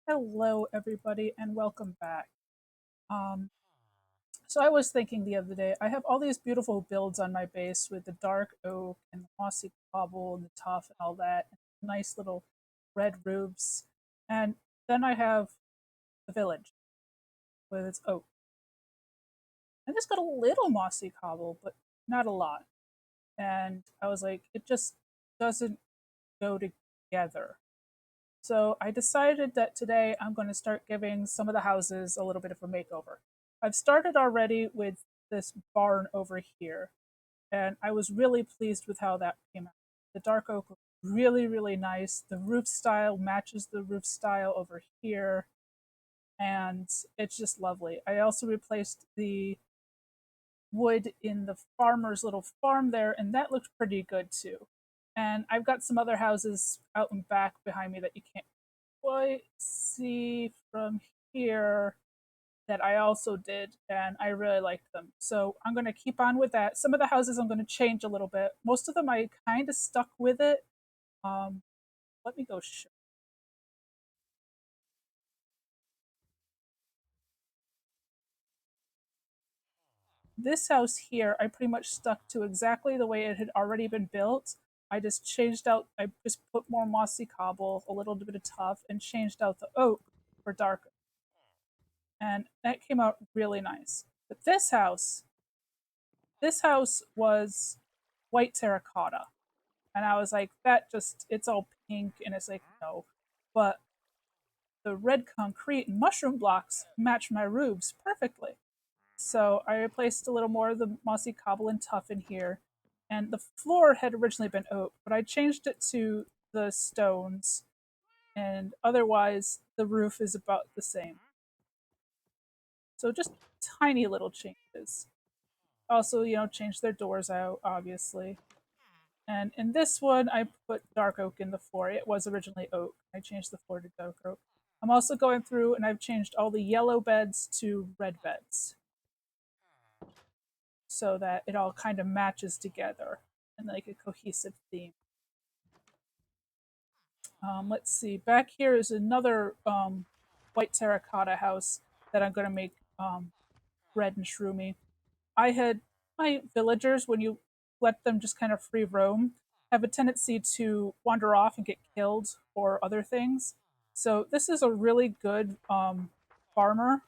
Hello, everybody, and welcome back. Um, so I was thinking the other day, I have all these beautiful builds on my base with the dark oak and the mossy cobble and the tuff and all that, and nice little red roofs. And then I have the village with its oak. And it's got a little mossy cobble, but not a lot. And I was like, it just doesn't go together. So I decided that today I'm going to start giving some of the houses a little bit of a makeover. I've started already with this barn over here, and I was really pleased with how that came out. The dark oak was really, really nice. The roof style matches the roof style over here, and it's just lovely. I also replaced the wood in the farmer's little farm there, and that looked pretty good too. And I've got some other houses out and back behind me that you can't quite see from here that I also did, and I really liked them. So I'm going to keep on with that. Some of the houses I'm going to change a little bit. Most of them I kind of stuck with it. Um, Let me go show. This house here, I pretty much stuck to exactly the way it had already been built. I just changed out, I just put more mossy cobble, a little bit of tuff, and changed out the oak for darker. And that came out really nice. But this house was white terracotta. And I was like, that just, it's all pink. And it's like, no. But the red concrete and mushroom blocks match my roofs perfectly. So I replaced a little more of the mossy cobble and tuff in here. And the floor had originally been oak, but I changed it to the stones. And otherwise, the roof is about the same. So just tiny little changes. Also, change their doors out, obviously. And in this one, I put dark oak in the floor. It was originally oak. I changed the floor to dark oak. I'm also going through and I've changed all the yellow beds to red beds so that it all kind of matches together and like a cohesive theme. Let's see. Back here is another white terracotta house that I'm going to make red and shroomy. I had my villagers, when you let them just kind of free roam, have a tendency to wander off and get killed or other things. So this is a really good farmer.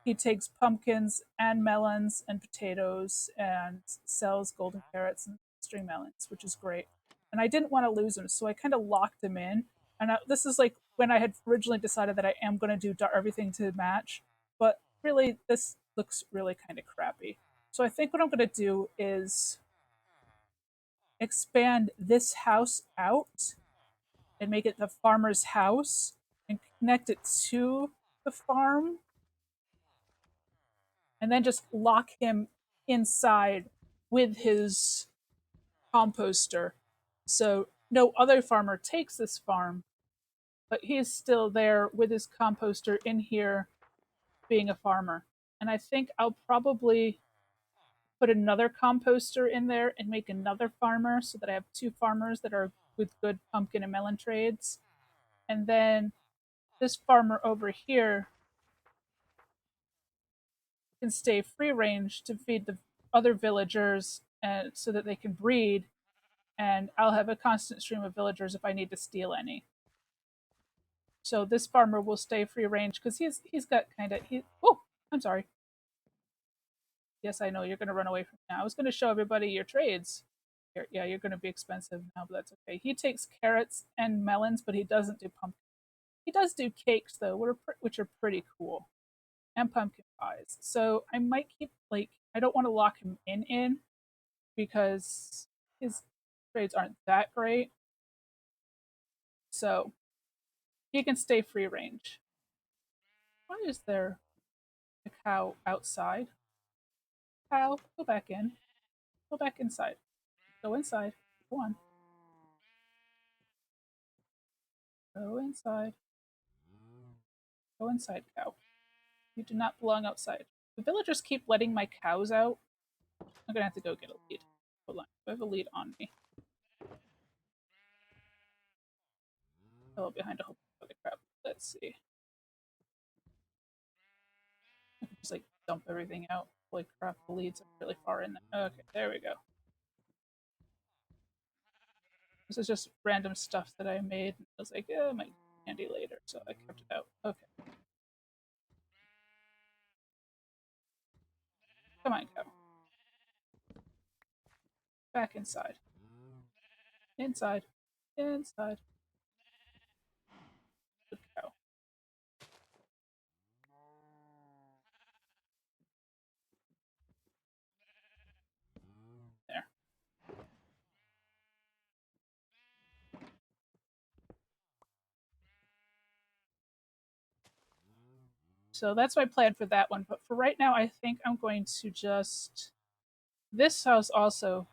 He takes pumpkins and melons and potatoes and sells golden carrots and string melons, which is great. And I didn't want to lose him, so I kind of locked him in. And this is like when I had originally decided that I am going to do everything to match, but really this looks really kind of crappy. So I think what I'm going to do is expand this house out and make it the farmer's house and connect it to the farm and then just lock him inside with his composter. So no other farmer takes this farm, but he's still there with his composter in here being a farmer. And I think I'll probably put another composter in there and make another farmer so that I have two farmers that are with good pumpkin and melon trades. And then this farmer over here can stay free range to feed the other villagers and so that they can breed, and I'll have a constant stream of villagers if I need to steal any. So this farmer will stay free range because he's got kind of he. Oh, I'm sorry. Yes, I know you're going to run away from me now. I was going to show everybody your trades. Yeah, you're going to be expensive now, but that's okay. He takes carrots and melons, but he doesn't do pumpkin. He does do cakes though, which are pretty cool, and pumpkin pies. So I might keep like I don't want to lock him in because his trades aren't that great. So he can stay free range. Why is there a cow outside? Cow, go back in. Go back inside. Go inside. Go on. Go inside. Go inside, cow. You do not belong outside. The villagers keep letting my cows out. I'm gonna have to go get a lead. Hold on. I have a lead on me. Oh, behind a whole bunch of other crap. let's see. I can just like dump everything out. Holy crap, the leads are really far in there. Okay, there we go. This is just random stuff that I made. I was like, yeah, it might be handy later, so I kept it out. Okay, come on, cow. Back inside. Inside. Inside. Good cow. There. So that's my plan for that one. But for right now, I think I'm going to just. This house also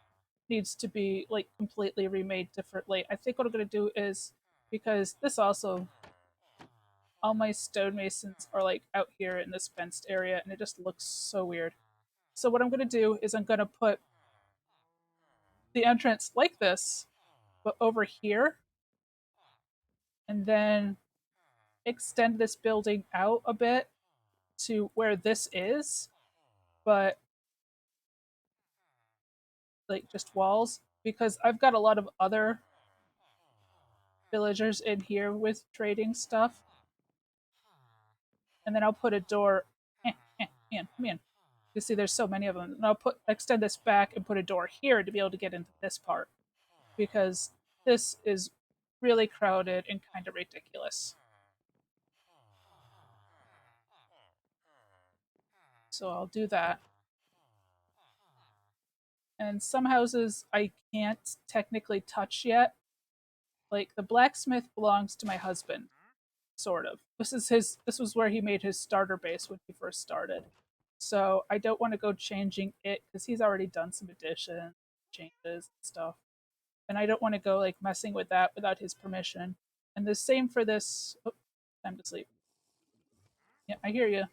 needs to be like completely remade differently. I think what I'm going to do is because this also all my stonemasons are like out here in this fenced area and it just looks so weird. So what I'm going to do is I'm going to put the entrance like this, but over here, and then extend this building out a bit to where this is, but like just walls because I've got a lot of other villagers in here with trading stuff. And then I'll put a door in. Come in. You see, there's so many of them. And I'll extend this back and put a door here to be able to get into this part because this is really crowded and kind of ridiculous. So I'll do that. And some houses I can't technically touch yet. Like the blacksmith belongs to my husband, sort of. This was where he made his starter base when he first started. So I don't want to go changing it because he's already done some additions, changes and stuff. And I don't want to go like messing with that without his permission. And the same for this. Oh, time to sleep. Yeah, I hear you.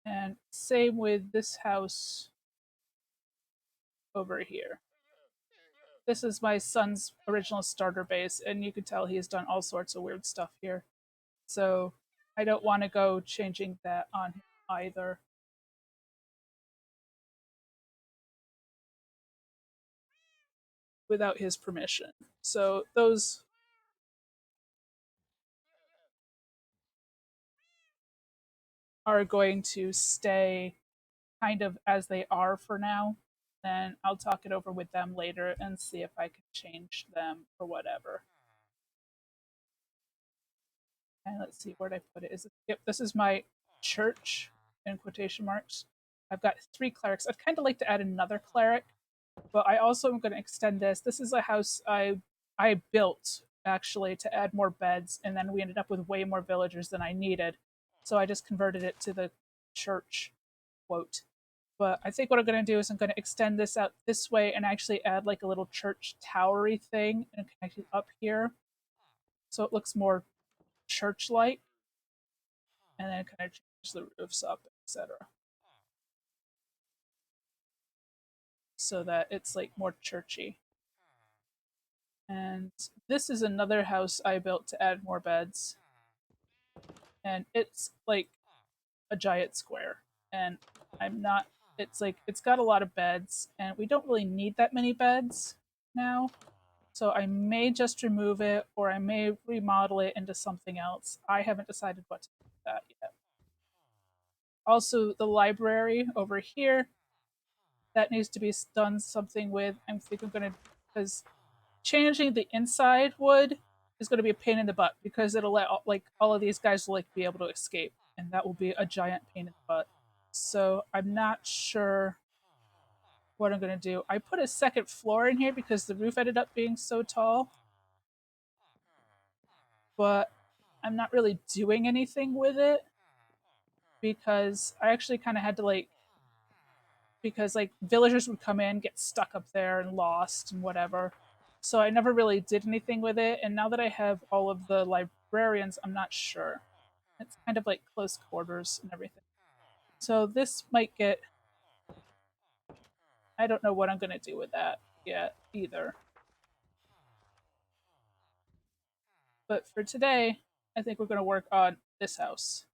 And same with this house over here. This is my son's original starter base, and you can tell he's done all sorts of weird stuff here. So I don't want to go changing that on him either without his permission. So those are going to stay kind of as they are for now. Then I'll talk it over with them later and see if I can change them or whatever. And let's see, where'd I put it? Is it? Yep, this is my church in quotation marks. I've got 3 clerics. I'd kind of like to add another cleric, but I also am going to extend this. This is a house I built actually to add more beds, and then we ended up with way more villagers than I needed. So I just converted it to the church quote. But I think what I'm going to do is I'm going to extend this out this way and actually add like a little church towery thing and connect it up here so it looks more church like, and then kind of change the roofs up, etc. So that it's like more churchy. And this is another house I built to add more beds. And it's like a giant square. And I'm not, it's like, it's got a lot of beds, and we don't really need that many beds now. So I may just remove it or I may remodel it into something else. I haven't decided what to do with that yet. Also, the library over here, that needs to be done something with. I think I'm going to, because changing the inside wood is going to be a pain in the butt because it'll let like all of these guys like be able to escape, and that will be a giant pain in the butt. So I'm not sure what I'm going to do. I put a second floor in here because the roof ended up being so tall, but I'm not really doing anything with it because I actually kind of had to like because like villagers would come in, get stuck up there and lost and whatever. So I never really did anything with it, and now that I have all of the librarians, I'm not sure. It's kind of like close quarters and everything. So this might get I don't know what I'm going to do with that yet either. But for today, I think we're going to work on this house.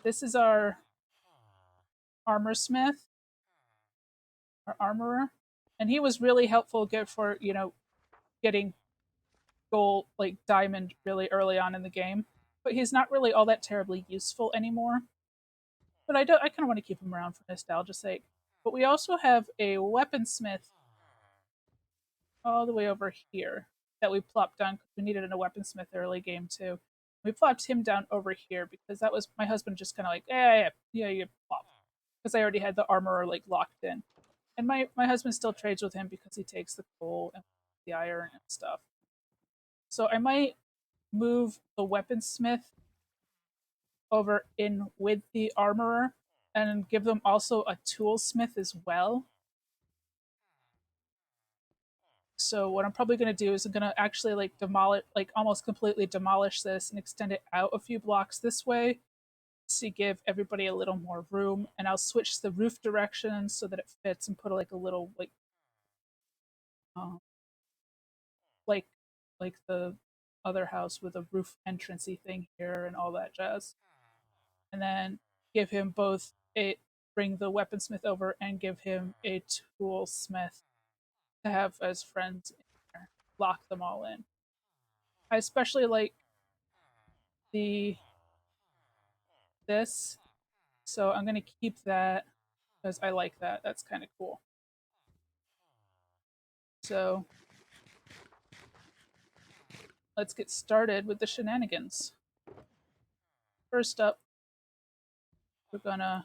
This is our armor smith, our armorer, and he was really helpful good for, getting gold, like diamond, really early on in the game. But he's not really all that terribly useful anymore. But I kind of want to keep him around for nostalgia's sake. But we also have a weaponsmith all the way over here that we plopped down because we needed a weaponsmith early game too. We plopped him down over here because that was my husband just kind of like, yeah, you plop, because I already had the armorer like locked in, and my husband still trades with him because he takes the coal and the iron and stuff. So I might move the weaponsmith over in with the armorer and give them also a toolsmith as well. So what I'm probably going to do is I'm going to actually like demolish, like almost completely demolish this and extend it out a few blocks this way to give everybody a little more room. And I'll switch the roof direction so that it fits and put like a little uh, like like the other house with a roof entrancey thing here and all that jazz. And then give him both a bring the weaponsmith over and give him a toolsmith to have as friends in there. Lock them all in. I especially like the this, so I'm gonna keep that because I like that. That's kind of cool. So let's get started with the shenanigans. First up, we're gonna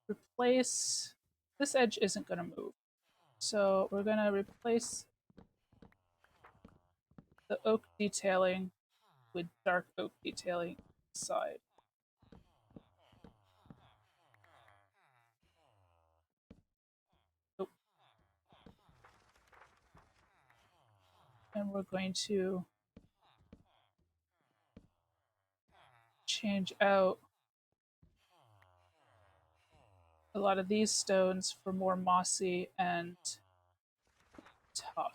replace this edge isn't gonna move. So we're gonna replace the oak detailing with dark oak detailing side. Oh, and we're going to change out a lot of these stones for more mossy and tough.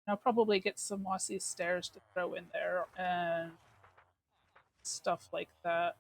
I'll probably get some mossy stairs to throw in there and stuff like that.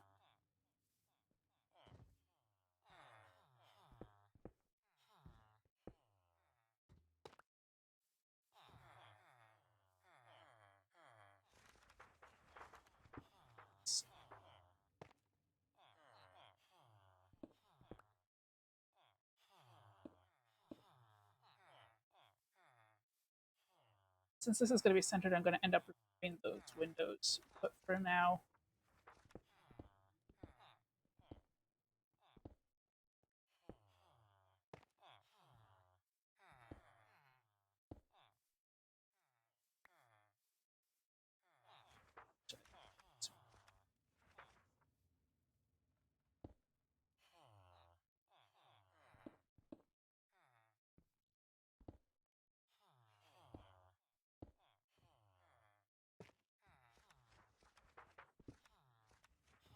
Since this is going to be centered, I'm going to end up removing those windows. But for now,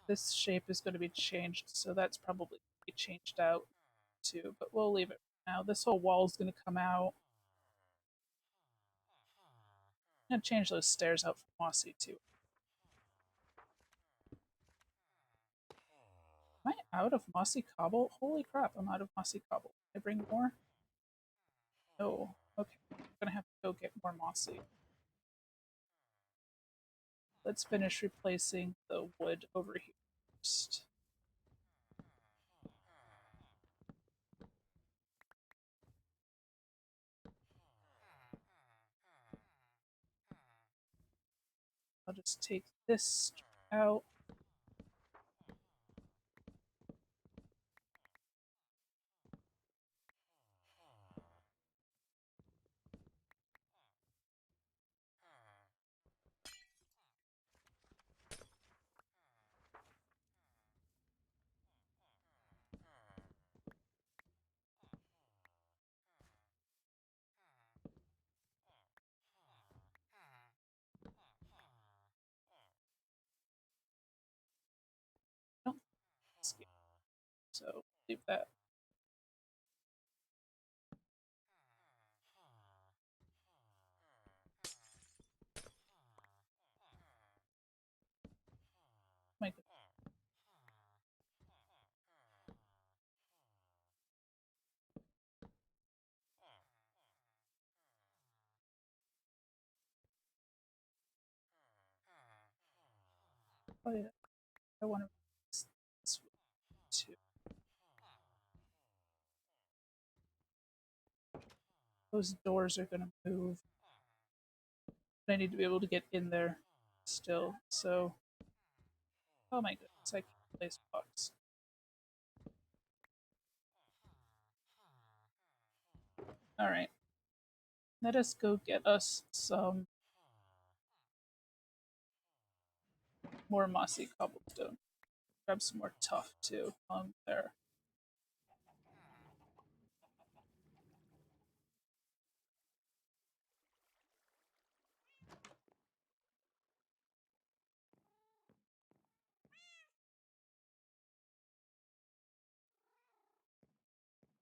this shape is going to be changed, so that's probably going to be changed out too, but we'll leave it for now. This whole wall is going to come out. I'm going to change those stairs out for mossy too. Am I out of mossy cobble? Holy crap, I'm out of mossy cobble. Can I bring more? No. Okay, I'm going to have to go get more mossy. Let's finish replacing the wood over here first. I'll just take this out. So leave that. My goodness. Oh yeah, I want to this too. Those doors are going to move. I need to be able to get in there still. So, oh my goodness, I can't place blocks. All right, let us go get us some more mossy cobblestone. Grab some more tough too. There.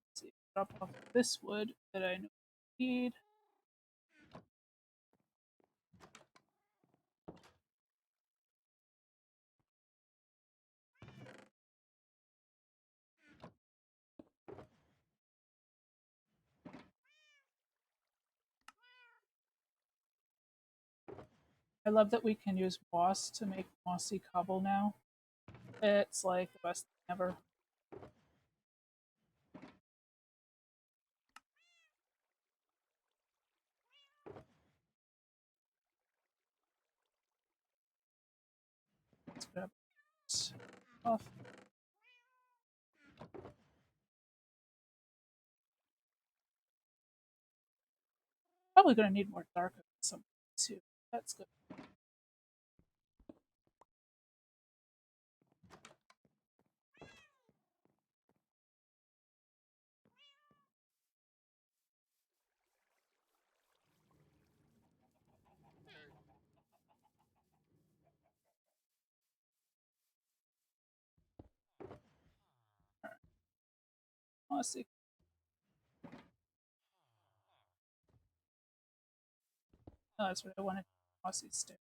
Let's see, drop off this wood that I know I need. I love that we can use moss to make mossy cobble now. It's like the best thing ever. Let's grab this off. Probably going to need more dark at some point too. That's good. Mossy. Oh, that's what I wanted. Mossy stairs.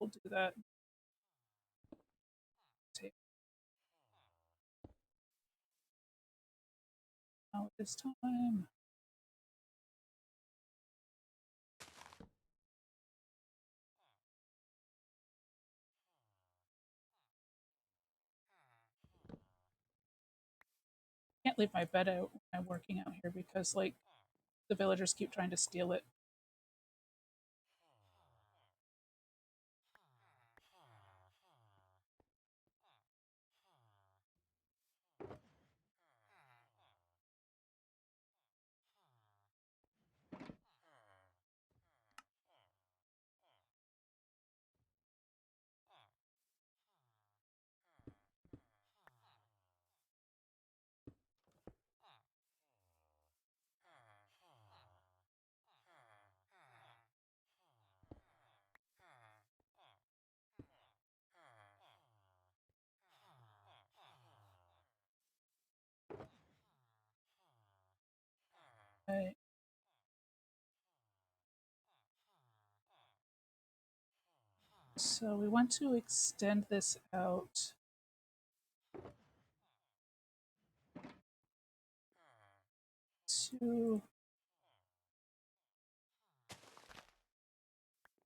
We'll do that. Take out this time. Can't leave my bed out when I'm working out here because like the villagers keep trying to steal it. Right. So we want to extend this out to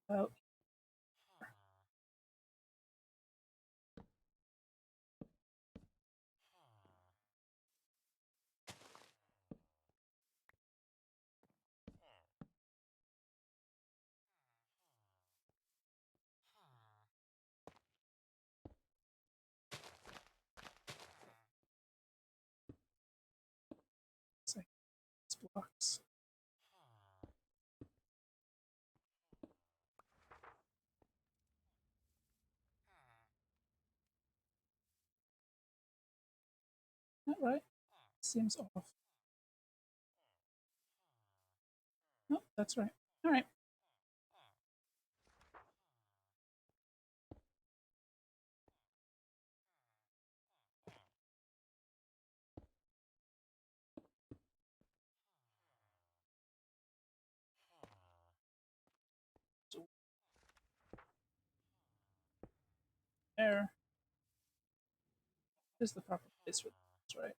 about six blocks. Is that right? Seems off. No, that's right. All right. there. Is the proper place for this, right?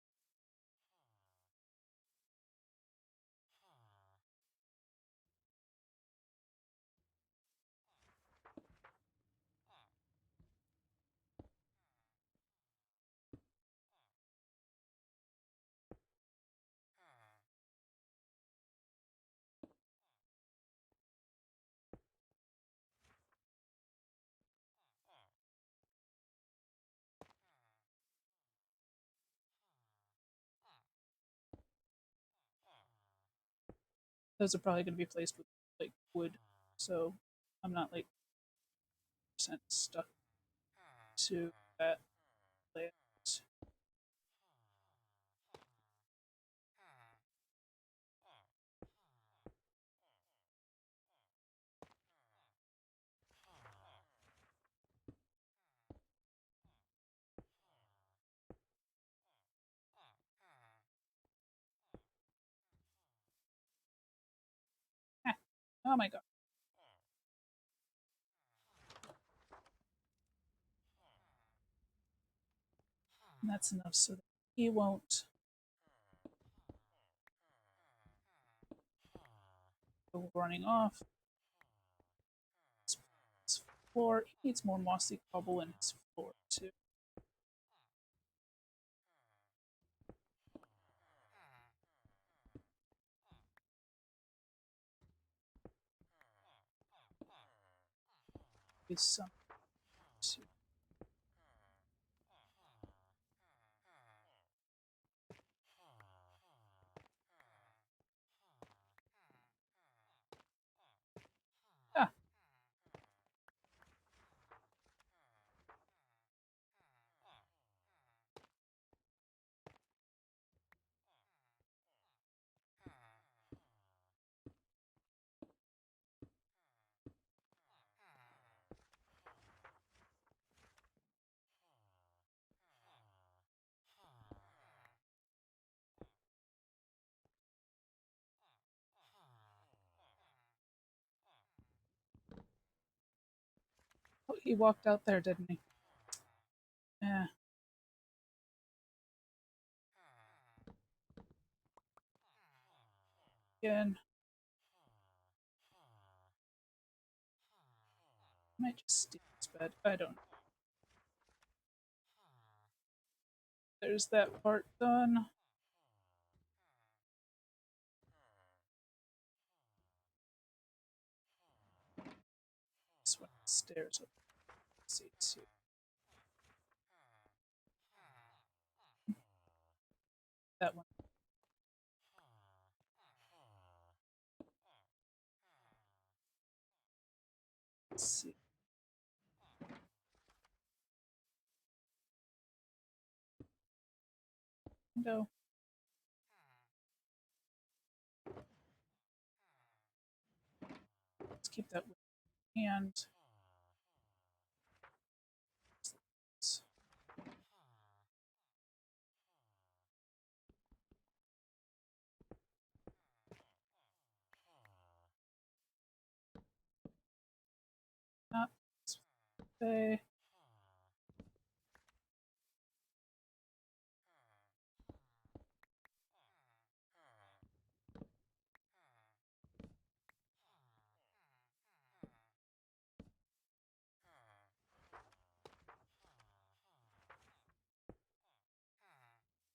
Those are probably going to be placed with like wood, so I'm not like percent stuck to that layout. Oh my god. And that's enough so that he won't go running off. His floor. He needs more mossy cobble in his floor too. Use some to ah, oh, he walked out there, didn't he? Yeah. Again. I might just steal his bed. I don't know. There's that part done. This one stairs up. Let's see too. That one. Let's see. Window. Let's keep that with hand. Not say.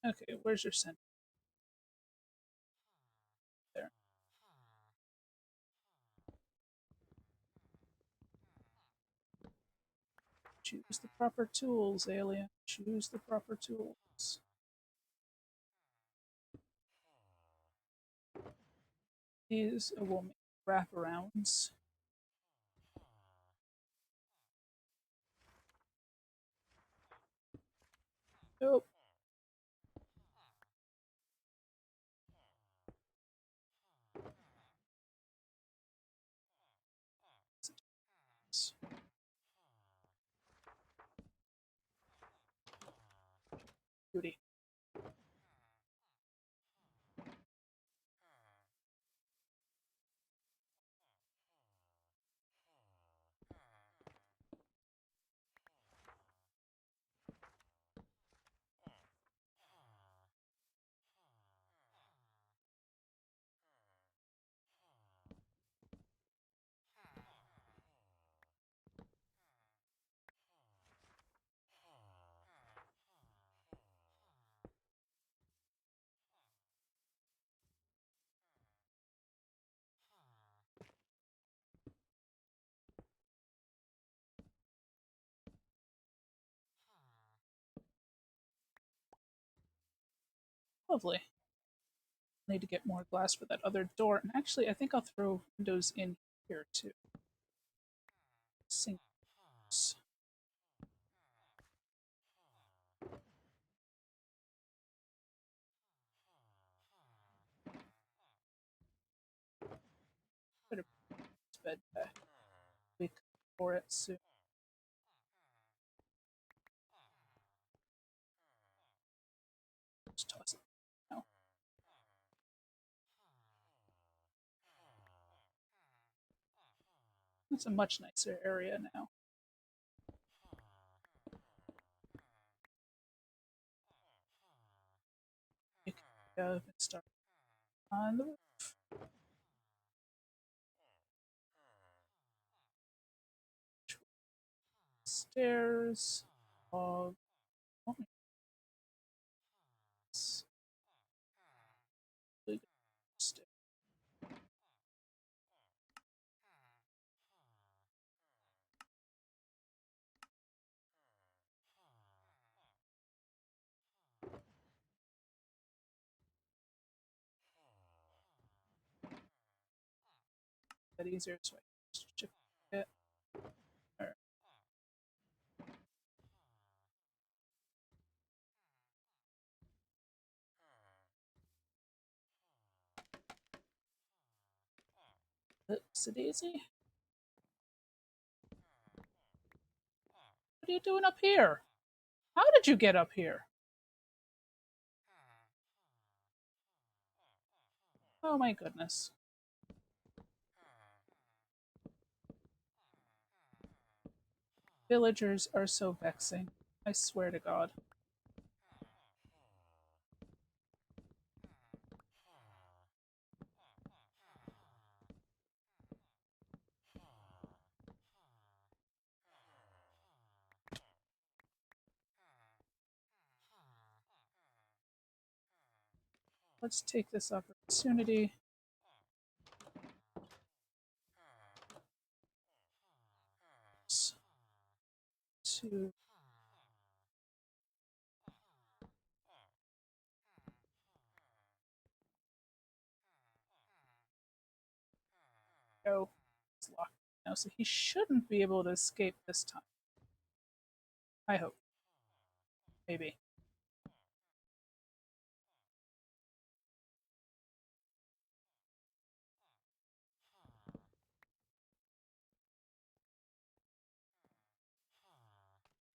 Okay, where's your center? There. Choose the proper tools, alien. Choose the proper tools. These will make wraparounds. Nope. Beauty. Lovely. Need to get more glass for that other door. And actually, I think I'll throw windows in here too. Sinks. Better put this bed back. We can for it soon. Just toss it. No. It's a much nicer area now. You can go and start on the roof. Stairs. Log. Oh, it's really good. That easier, so I can just chip it. Or, oops, a daisy. What are you doing up here? How did you get up here? Oh my goodness. Villagers are so vexing. I swear to God. Let's take this opportunity to go. It's locked now, so he shouldn't be able to escape this time. I hope. Maybe.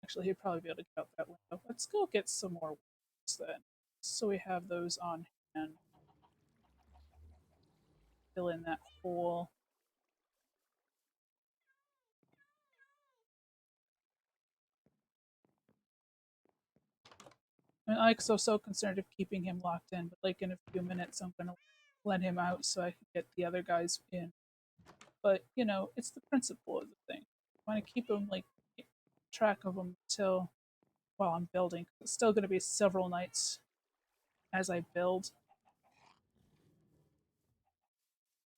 Actually, he'd probably be able to get out that window. Let's go get some more windows then. So we have those on hand. Fill in that hole. I mean, I'm so concerned of keeping him locked in, but like in a few minutes, I'm gonna let him out so I can get the other guys in. But you know, it's the principle of the thing. I want to keep him like track of them until while I'm building. It's still going to be several nights as I build,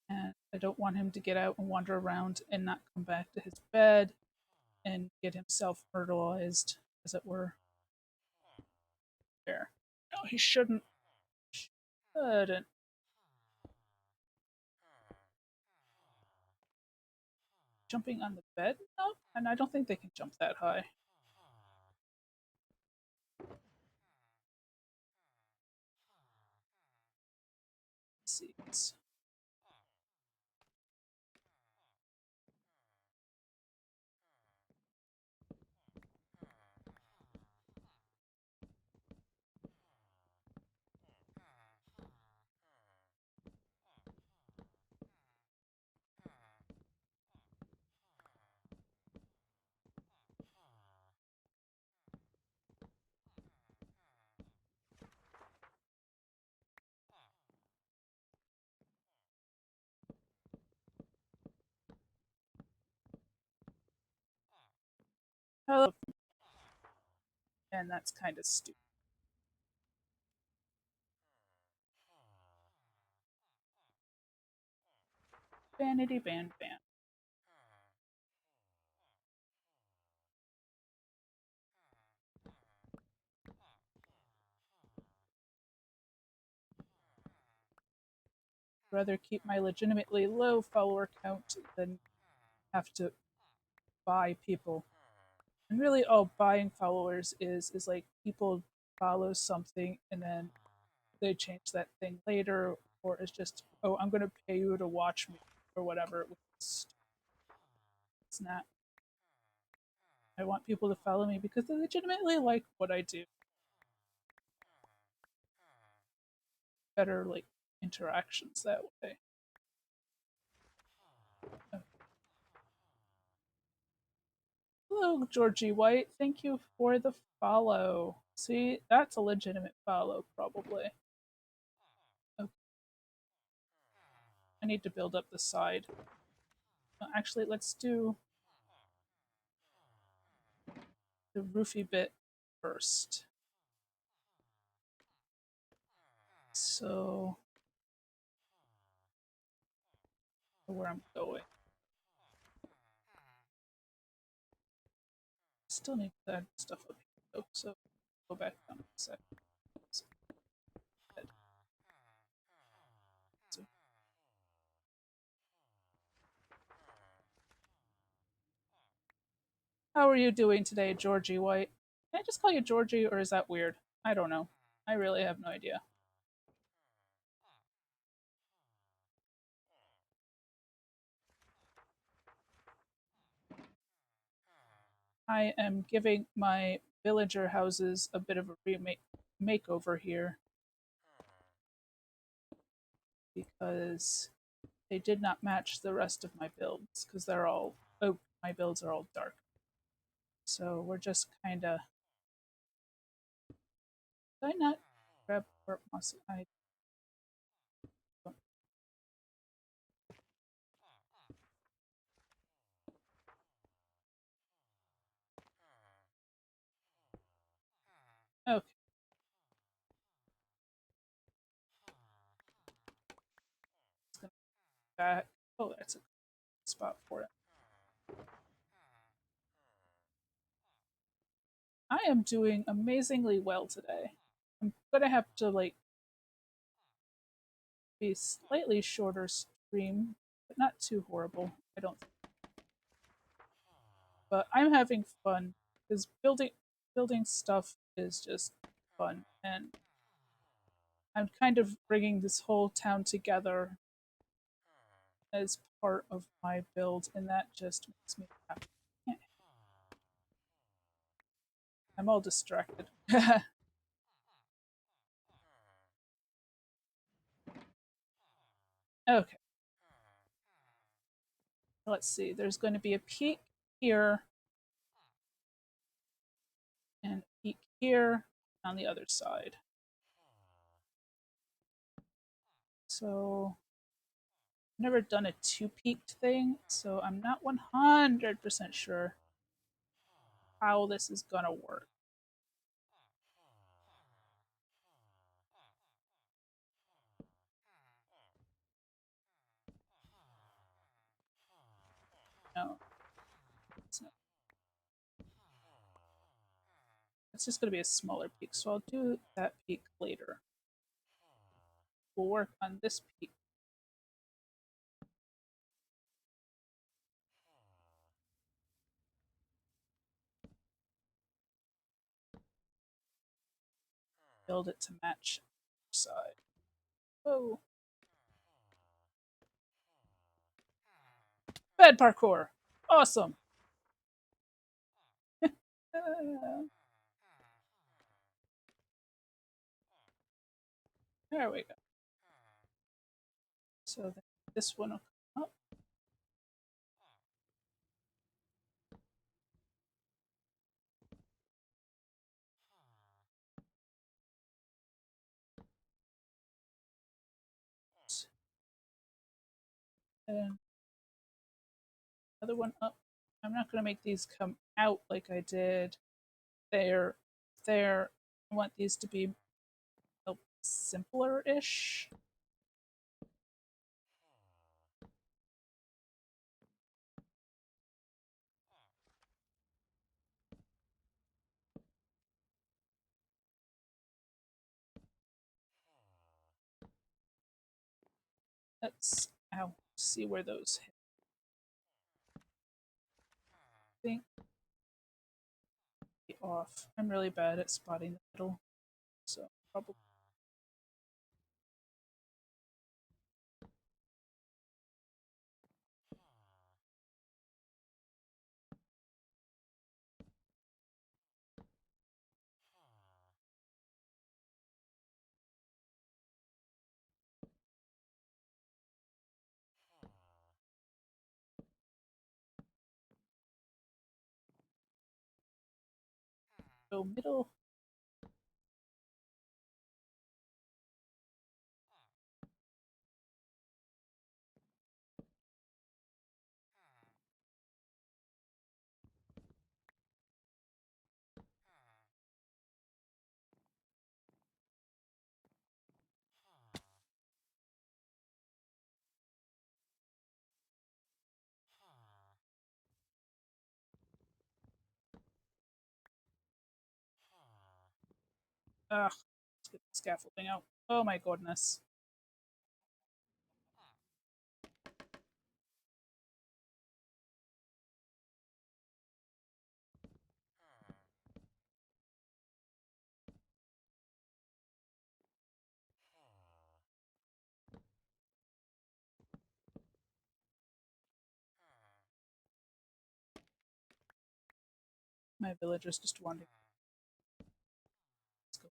and I don't want him to get out and wander around and not come back to his bed and get himself fertilized, as it were. There. No, he shouldn't. Shouldn't. Jumping on the bed? No, and I don't think they can jump that high. Let's see. Hello. And that's kind of stupid. Vanity van van. rather keep my legitimately low follower count than have to buy people. And really, all buying followers is like people follow something and then they change that thing later, or it's just, oh, I'm going to pay you to watch me or whatever. It's not. I want people to follow me because they legitimately like what I do. Better like interactions that way. Hello, Georgie White. Thank you for the follow. See, that's a legitimate follow, probably. Okay. I need to build up the side. Actually, let's do the roofy bit first. So, where I'm going. Still need that stuff up here, though, so go back down a sec. So, how are you doing today, Georgie White? Can I just call you Georgie, or is that weird? I don't know. I really have no idea. I am giving my villager houses a bit of a makeover here because they did not match the rest of my builds because they're all oak. My builds are all dark. So we're just kind of. Did I not grab warp moss? I don't. Okay, it's gonna be back. Oh, that's a spot for it. I am doing amazingly well today. I'm gonna have to like be slightly shorter stream, but not too horrible. I don't think. But I'm having fun because building stuff is just fun, and I'm kind of bringing this whole town together as part of my build, and that just makes me happy. I'm all distracted. Okay, let's see. There's going to be a peak here and a peak here on the other side. So I've never done a two-peaked thing, so I'm not 100% sure how this is gonna work. No, it's not. It's just gonna be a smaller peak, so I'll do that peak later. We'll work on this peak. Build it to match the side. Oh, bed parkour! Awesome! There we go. So then this one will come up. And another one up. I'm not going to make these come out like I did there. There. I want these to be simpler-ish. Let's see where those hit. I think off. I'm really bad at spotting the middle, so probably go middle. Ugh, let's get the scaffolding out. Oh my goodness. My villagers just wandered. Let's go.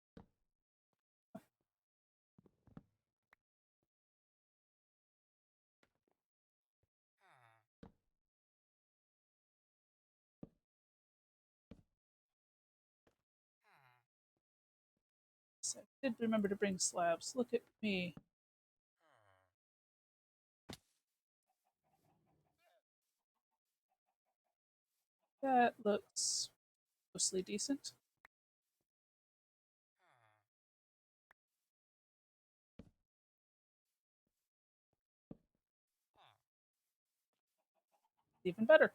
So I did remember to bring slabs. Look at me. That looks mostly decent. Even better.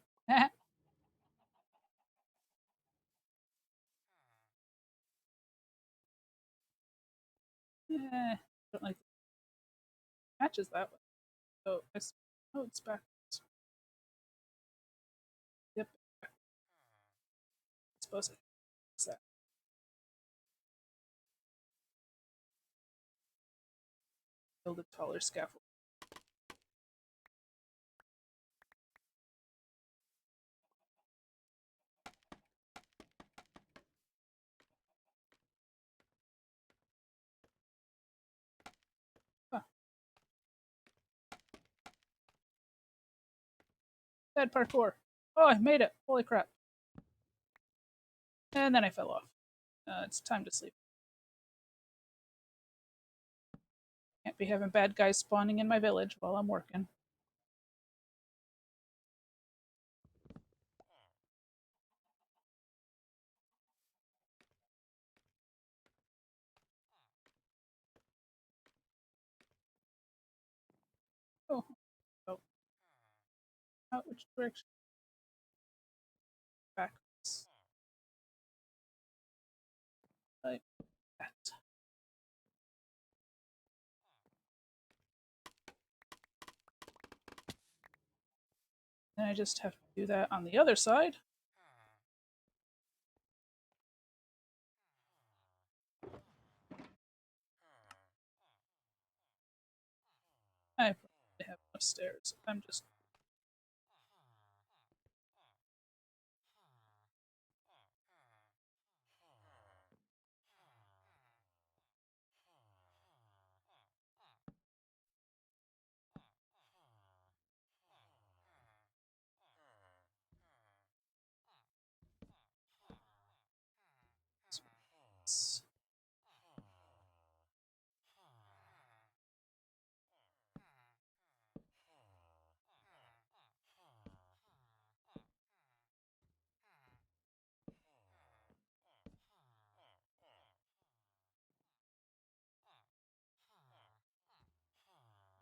Don't like matches that way. So oh, it's backwards. Yep. I suppose it's that. Build a taller scaffold. Huh. Bad parkour. Oh, I made it. Holy crap. And then I fell off. It's time to sleep. Can't be having bad guys spawning in my village while I'm working. Oh, oh. Out which direction? Backwards. Like that. Then I just have to do that on the other side. I probably have enough stairs. I'm just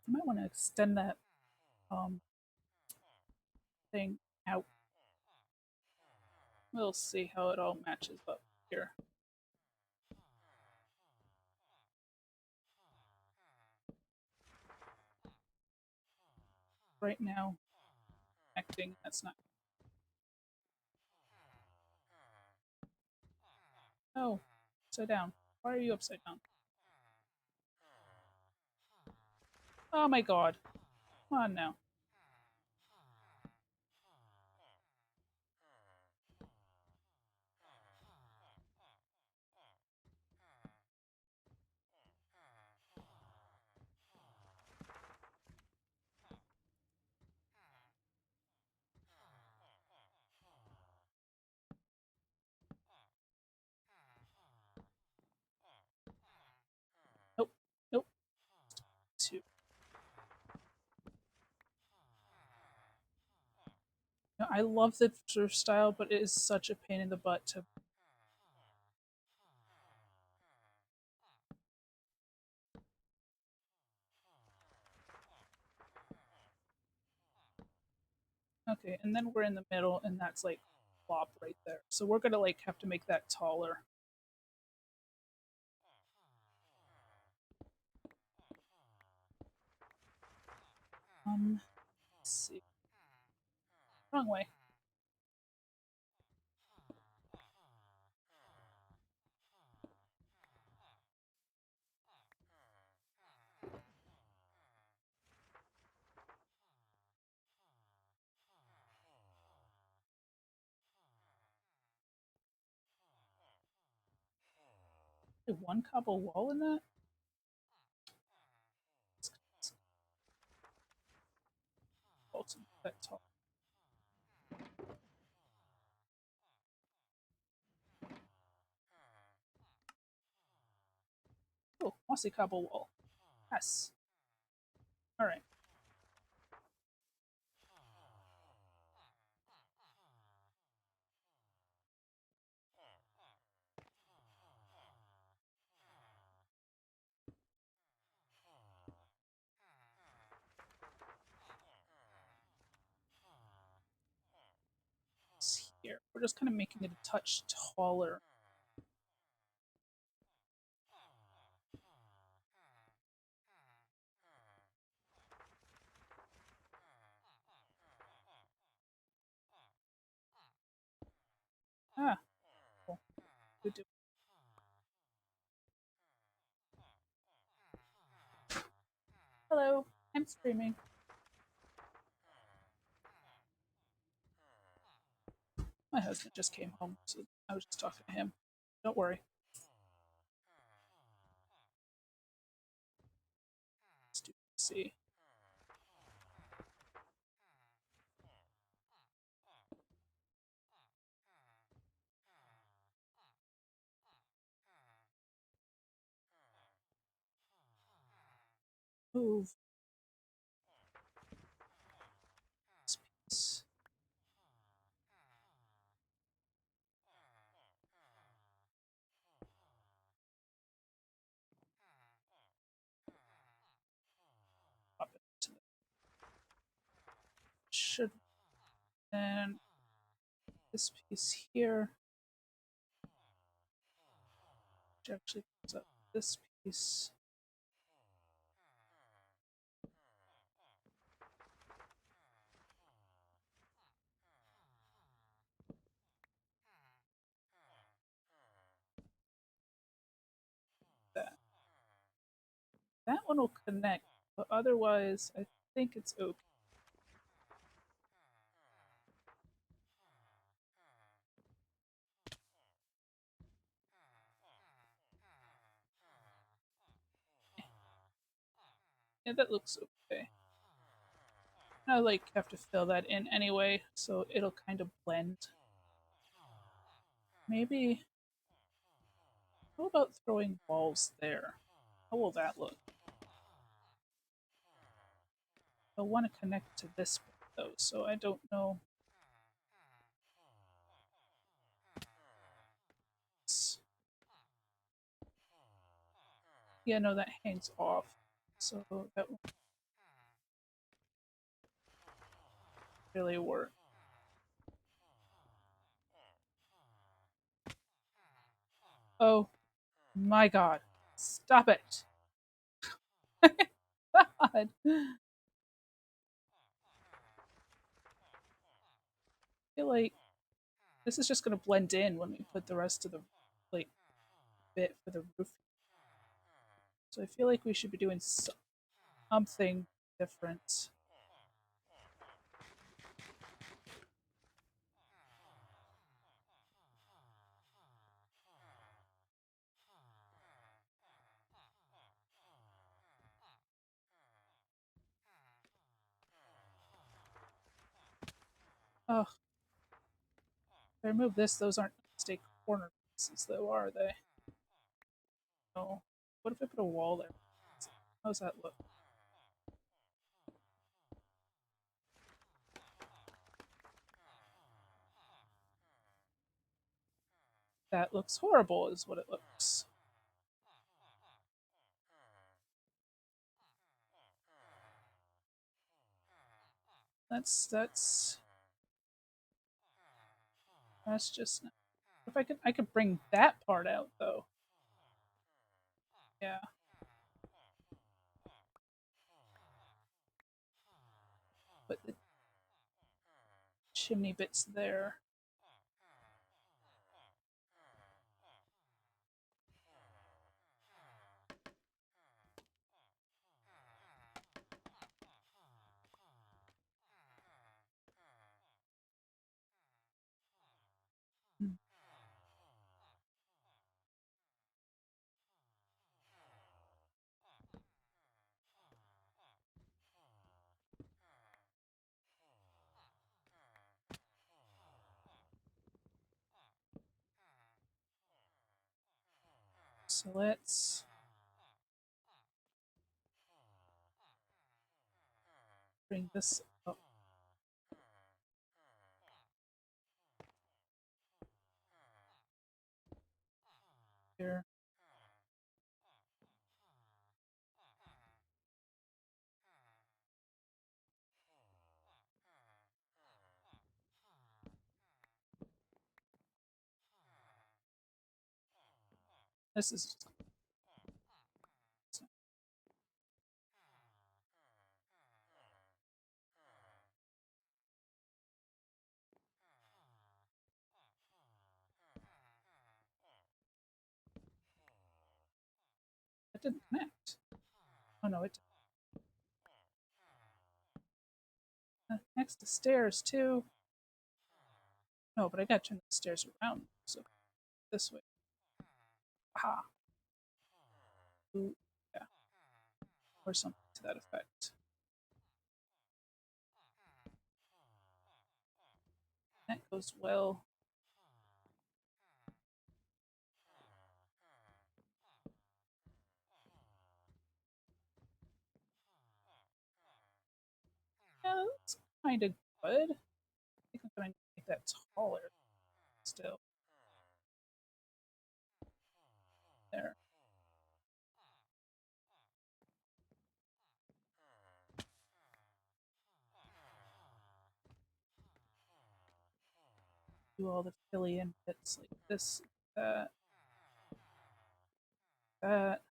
I might want to extend that um thing out. We'll see how it all matches up here. right now. Acting, that's not. Oh, upside down. Why are you upside down? Oh my god. Come on now. Nope. Nope. Two. No, I love the surf style, but it is such a pain in the butt to. Okay, and then we're in the middle, and that's like flop right there. So we're gonna like have to make that taller. Let's see. Wrong way. One cobble wall in that? That tall. Oh, mossy cobble wall. Yes. All right. It's here. We're just kind of making it a touch taller. Ah, cool. Good. Hello. I'm streaming. My husband just came home, so I was just talking to him. Don't worry. Let's see. Move this piece. Pop it to the should. And this piece here, which actually comes up this piece. That. That one will connect, but otherwise, I think it's okay. Yeah, that looks okay. I like have to fill that in anyway, so it'll kind of blend. Maybe. How about throwing walls there? How will that look? I want to connect to this bit though, so I don't know. Yeah, no, that hangs off. So that won't really work. Oh my god. Stop it. God. feel like this is just going to blend in when we put the rest of the like bit for the roof. So I feel like we should be doing something different. Oh, if I remove this, those aren't stay corner pieces though, are they? No. What if I put a wall there? How's that look? That looks horrible, is what it looks. That's that's just. If I could bring that part out though. Yeah, but the chimney bits there. Hmm. So let's bring this up here. This is that didn't connect. Oh no, it next to stairs too. No, but I got to turn the stairs around. So this way. Aha. Ooh, yeah, or something to that effect. That goes well. Yeah, that's kind of good. I think I'm going to make that taller still. There. Do all the filly in bits like this, that, that.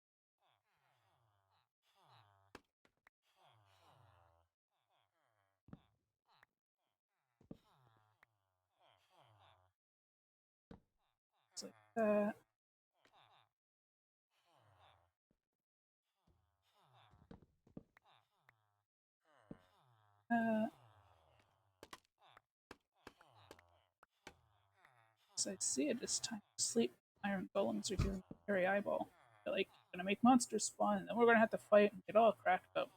It's like that. That. As I see it, it's time to sleep. Iron golems are doing very eyeball. They're like, gonna make monsters spawn, and then we're gonna have to fight and get all cracked up.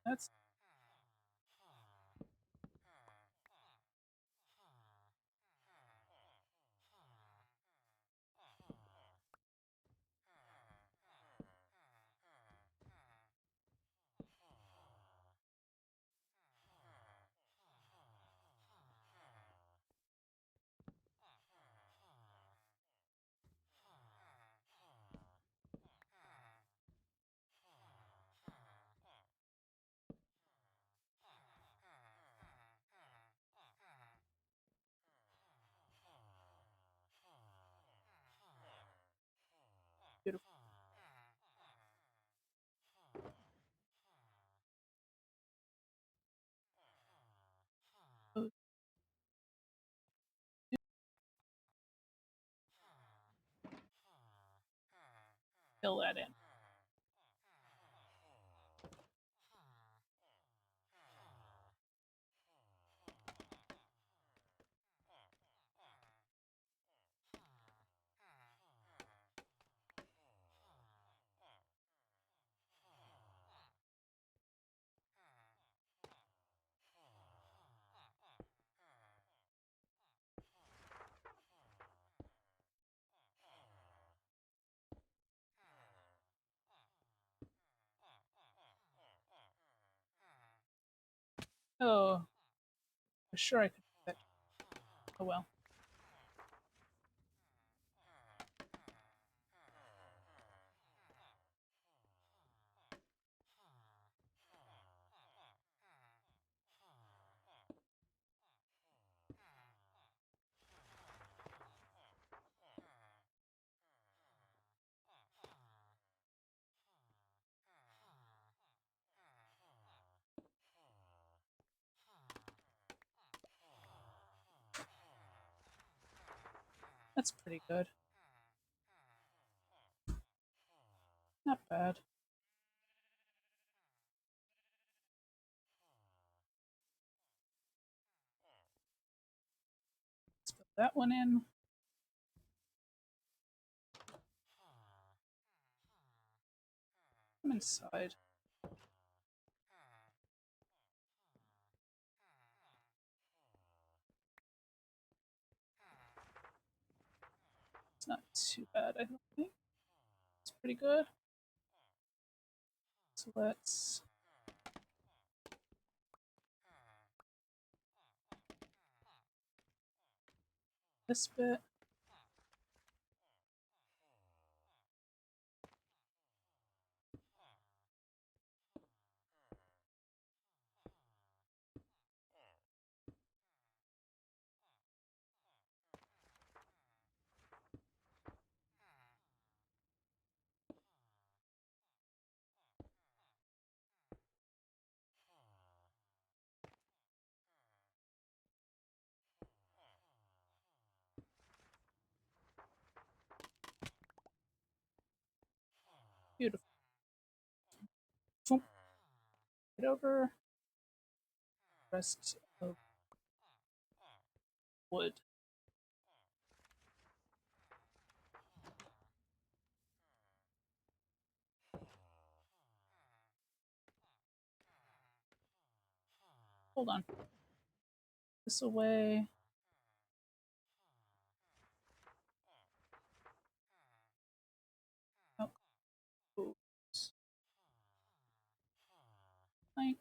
That's fill that in. Oh, I'm sure I could do that. Oh well. That's pretty good. Not bad. Let's put that one in. Come inside. It's not too bad, I don't think. It's pretty good. So let's this bit. Beautiful. Boom. Right over. Rest of wood. Hold on. This away. Out goes plank.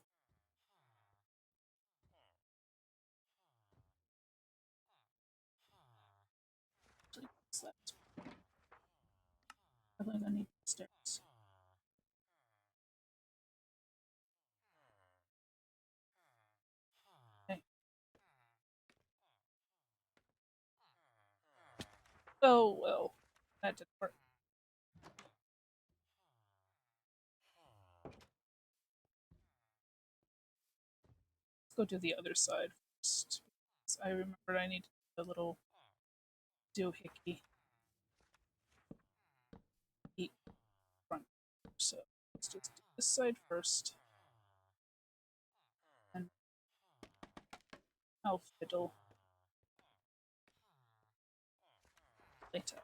Probably gonna need stairs. Okay. Oh well, that didn't work. Let's go to the other side first. I remembered I need a little doohickey front. So let's just do this side first. And I'll fiddle later.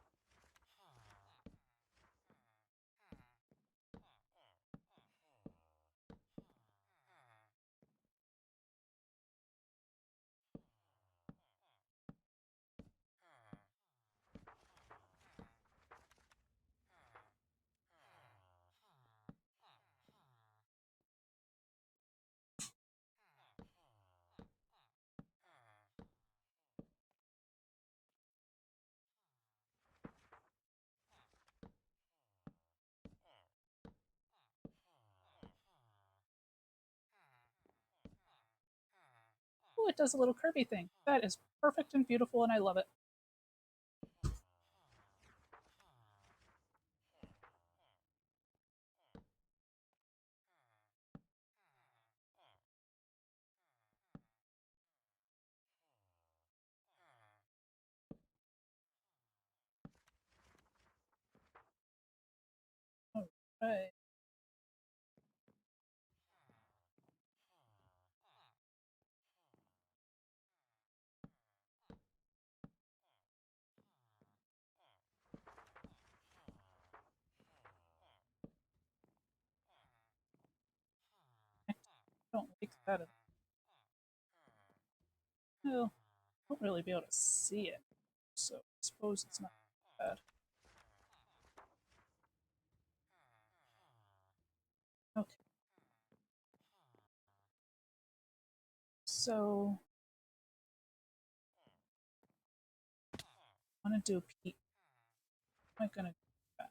Oh, it does a little curvy thing. That is perfect and beautiful, and I love it. Right. I don't like that at all. Well, I won't really be able to see it, so I suppose it's not bad. Okay, so I want to do a peek. I'm not gonna do that.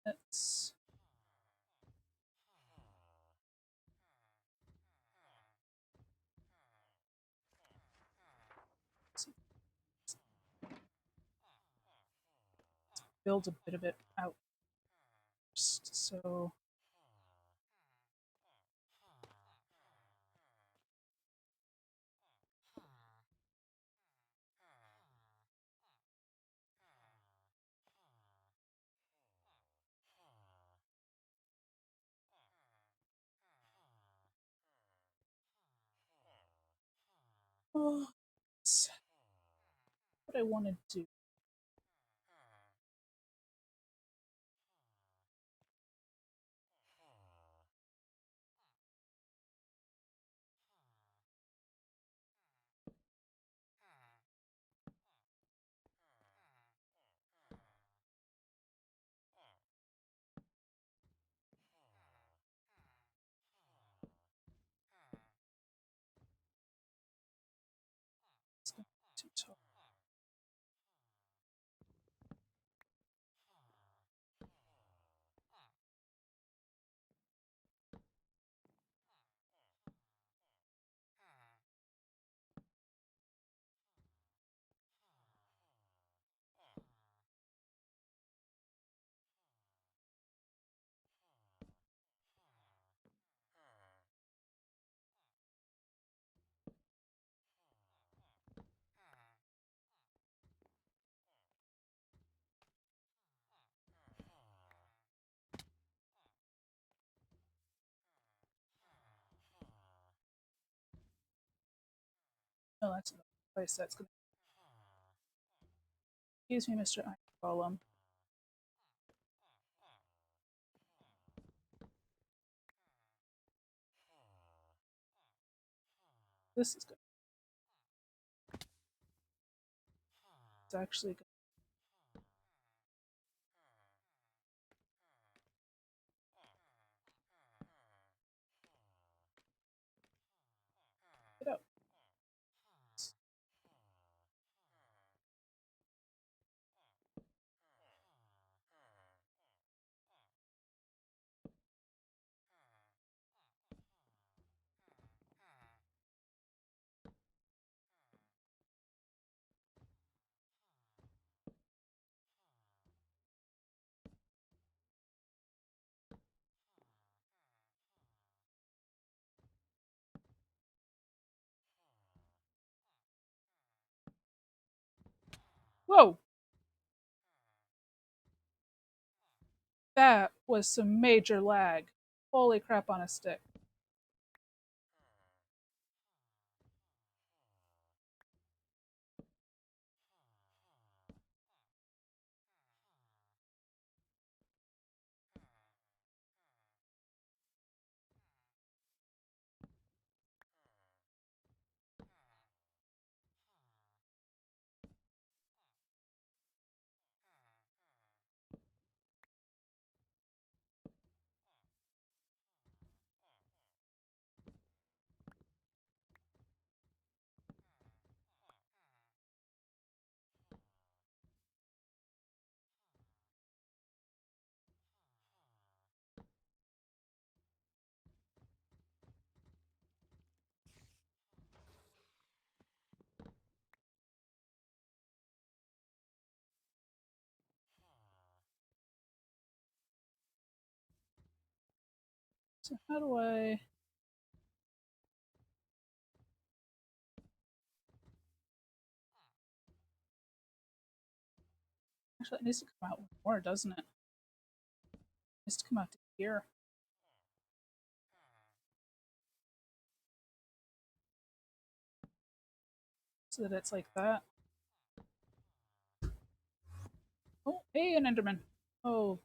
Let's see. Build a bit of it out first. So oh, that's what I want to do. It's gonna be too tall. No, that's another place that's gonna. Excuse me, Mr. Iron Golem. This is good. It's actually good. Get out. Whoa! That was some major lag. Holy crap on a stick. So how do I... Actually, it needs to come out more, doesn't it? It needs to come out to here. So that it's like that. Oh, hey, an Enderman. Oh.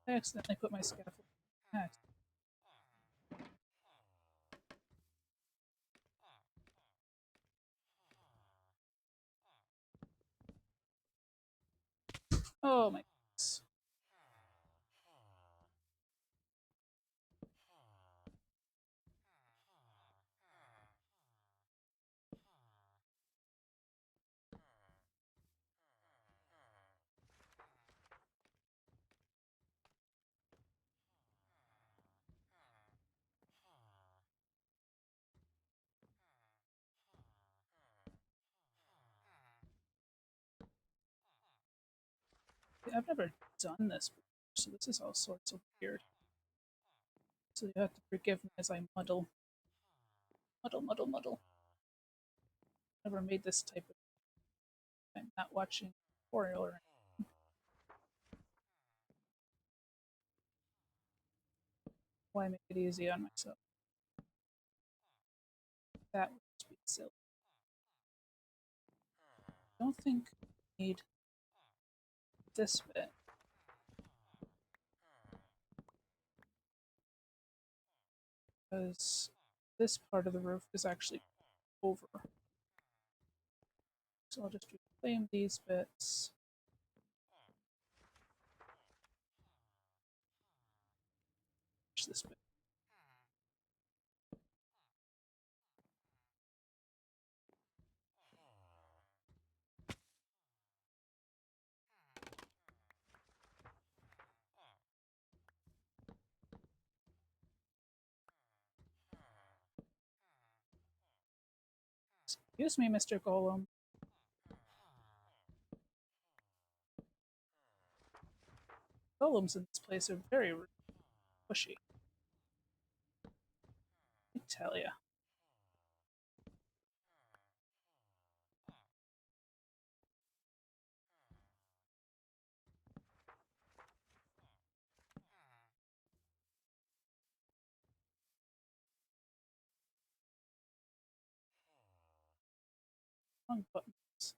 I accidentally put my scaffold next. Oh my goodness. I've never done this before, so this is all sorts of weird. So you have to forgive me as I muddle. Muddle, muddle, muddle. Never made this type of... I'm not watching tutorial or anything. Why make it easy on myself? That would just be silly. I don't think I need this bit. Because this part of the roof is actually over. So I'll just reclaim these bits. This bit. Excuse me, Mr. Golem. Golems in this place are very pushy. I tell ya. Wrong buttons.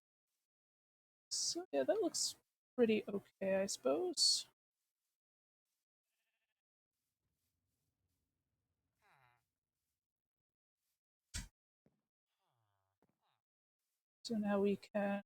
So yeah, that looks pretty okay, I suppose. So now we can...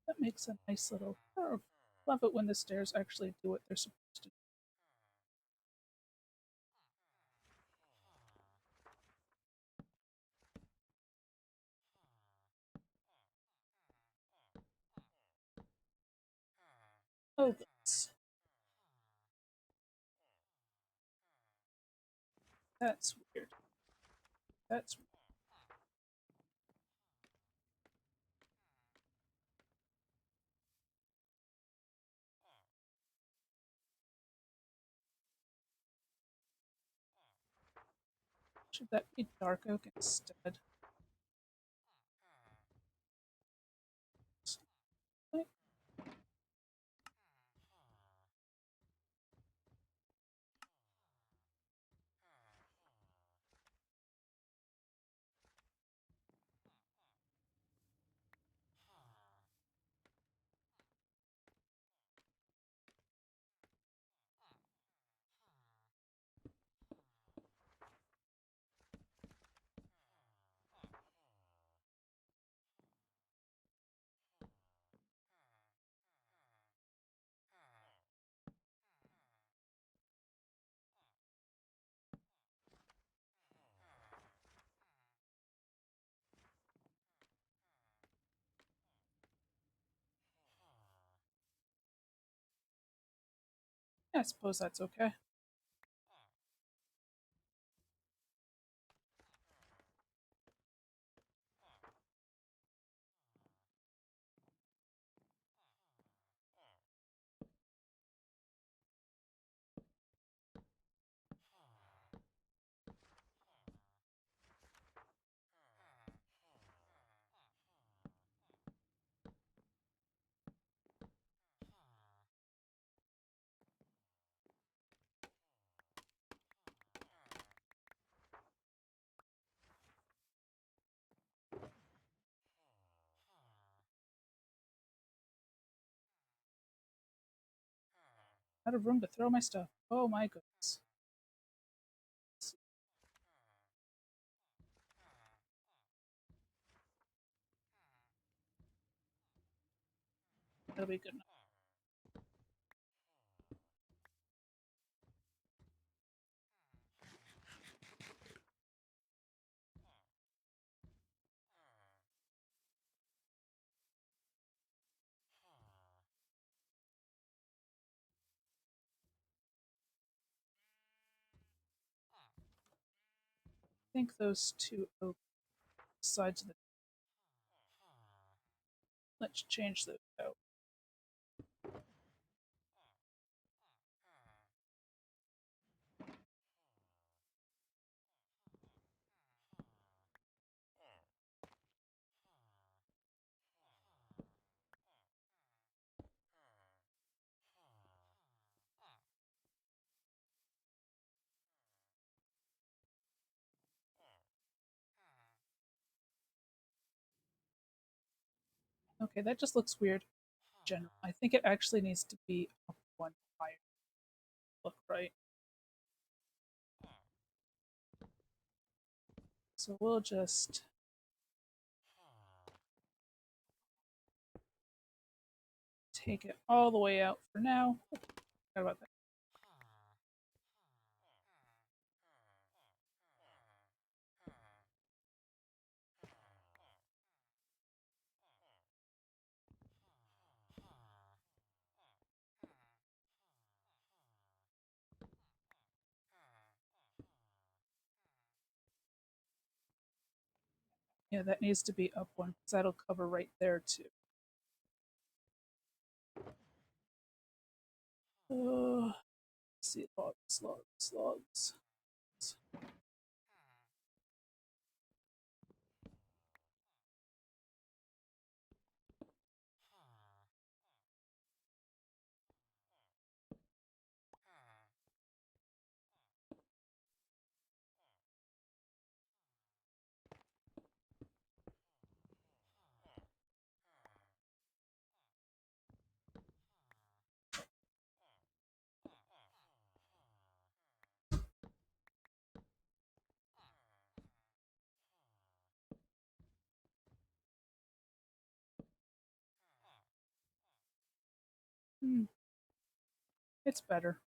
That makes a nice little curve. Love it when the stairs actually do what they're supposed to do. Oh, that's weird. That's weird. Should that be dark oak instead? I suppose that's okay. Out of room to throw my stuff. Oh my goodness. That'll be good enough. I think those two oak sides of the. Let's change those out. Okay, that just looks weird. General. I think it actually needs to be up one higher. Look right. So we'll just take it all the way out for now. Forgot about that. Yeah, that needs to be up one because that'll cover right there too. Let's see, logs. Hmm, it's better.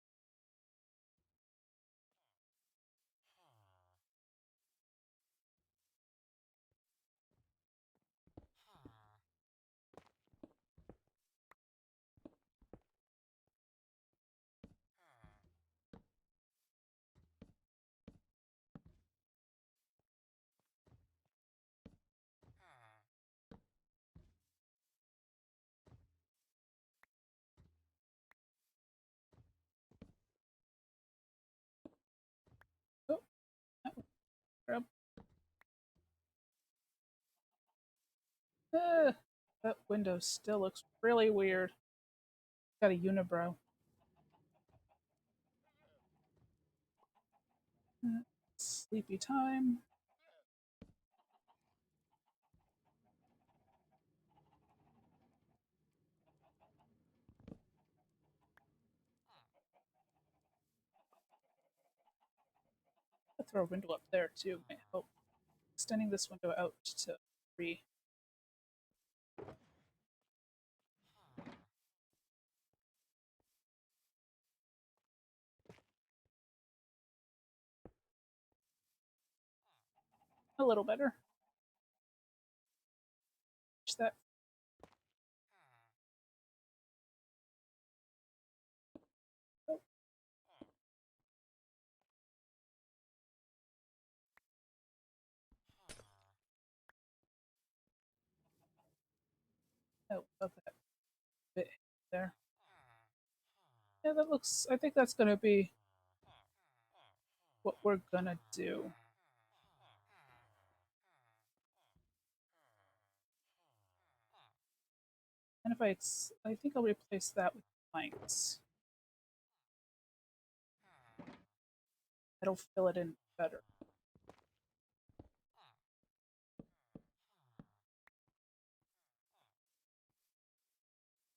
Oh, that one. Grab. Uh, that window still looks really weird. Got a unibrow. Sleepy time. I'll throw a window up there too. Might help. Extending this window out to 3. A little better. Just that. Oh, about that bit there. Yeah, that looks. I think that's gonna be what we're gonna do. And if I think I'll replace that with planks. That'll fill it in better.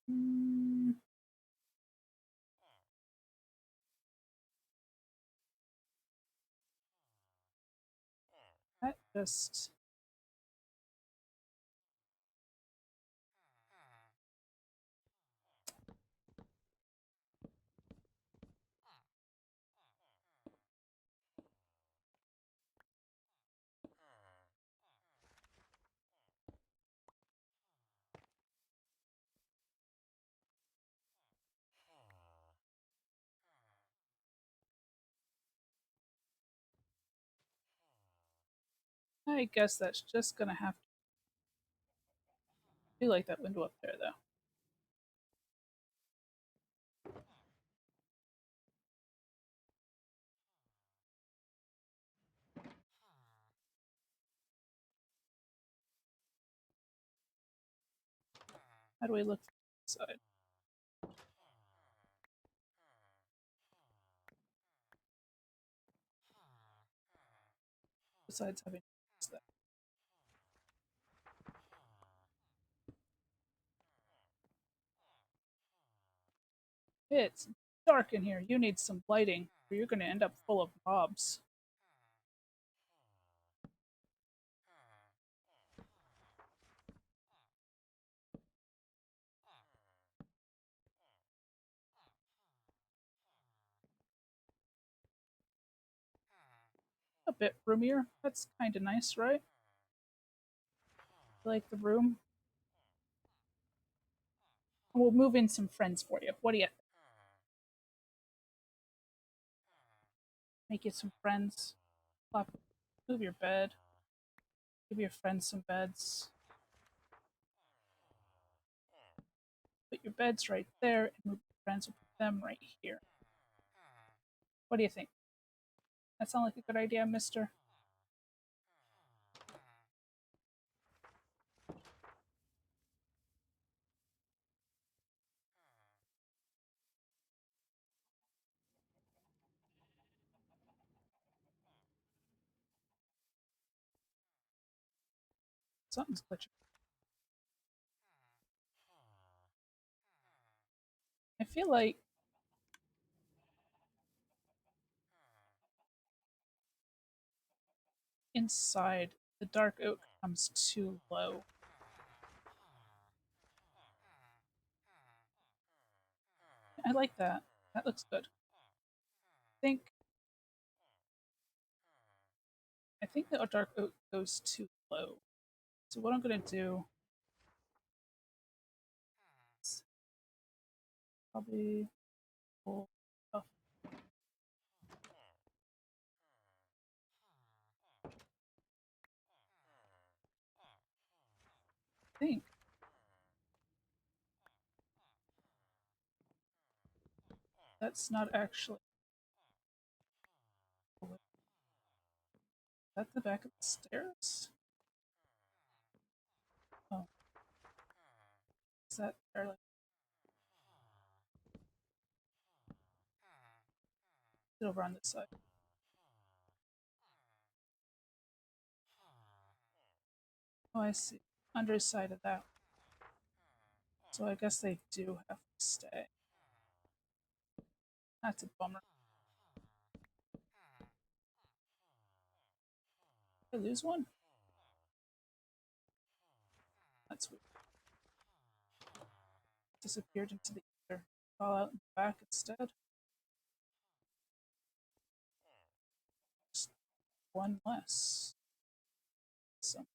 Mm, that just. I guess that's just gonna have to be like that window up there, though. How do we look from the side? Besides having that. It's dark in here. You need some lighting, or you're gonna end up full of mobs. A bit roomier. That's kind of nice, right? You like the room? We'll move in some friends for you. What do you make you some friends? Plop, move your bed. Give your friends some beds. Put your beds right there, and move your friends. Will put them right here. What do you think? That sound like a good idea, Mister? Something's glitching. I feel like inside the dark oak comes too low. I like that. That looks good. Think I think the dark oak goes too low. So what I'm gonna do is probably pull off. I think that's not actually. Is that the back of the stairs? Oh, is that there? Like over on this side. Oh, I see. Underside of that. So I guess they do have to stay. That's a bummer. Did I lose one? That's weird. Disappeared into the ether. Fall out in the back instead. Just one less. So,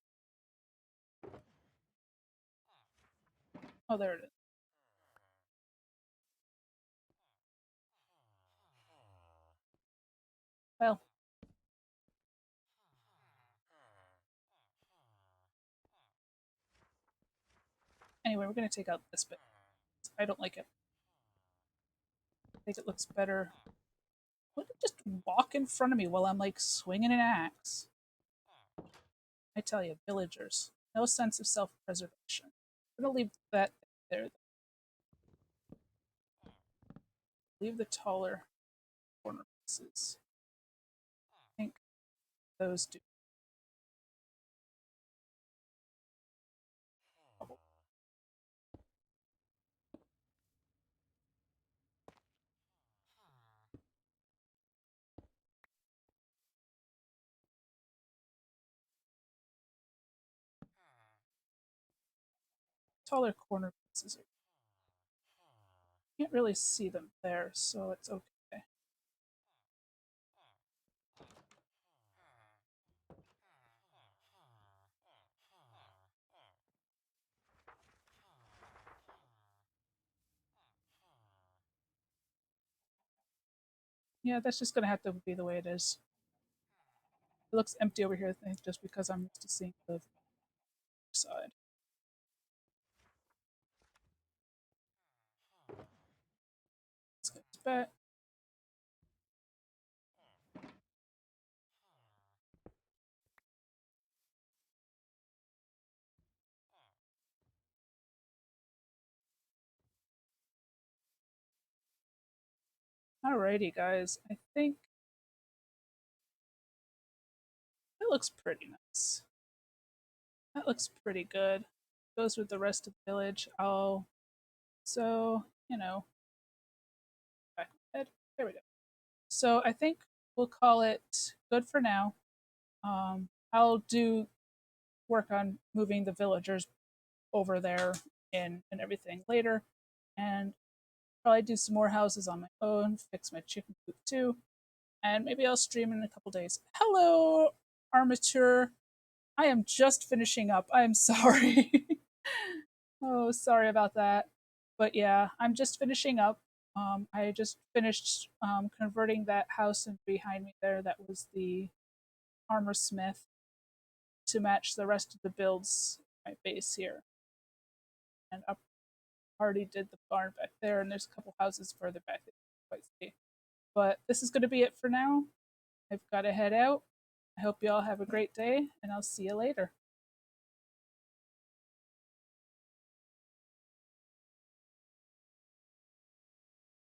oh, there it is. Well, Anyway, we're going to take out this bit. I don't like it. I think it looks better. Would it just walk in front of me while I'm like swinging an axe? I tell you, villagers, no sense of self-preservation. I'm gonna leave that there. Leave the taller corner pieces. I think those do. Taller corner pieces. Can't really see them there, so it's okay. Yeah, that's just gonna have to be the way it is. It looks empty over here, I think, just because I'm used to seeing the side. Let's get this back. Alrighty, guys. I think it looks pretty nice. That looks pretty good. Goes with the rest of the village. Oh, so, back my head. There we go. So I think we'll call it good for now. I'll do work on moving the villagers over there and everything later, and probably do some more houses on my own. Fix my chicken coop too, and maybe I'll stream in a couple days. Hello, Armature. I am just finishing up. I am sorry. Oh, sorry about that. But yeah, I'm just finishing up. I just finished converting that house in behind me there. That was the armor smith to match the rest of the builds my base here. And up already did the barn back there, and there's a couple houses further back that you can't quite see. But this is going to be it for now. I've got to head out. I hope you all have a great day, and I'll see you later.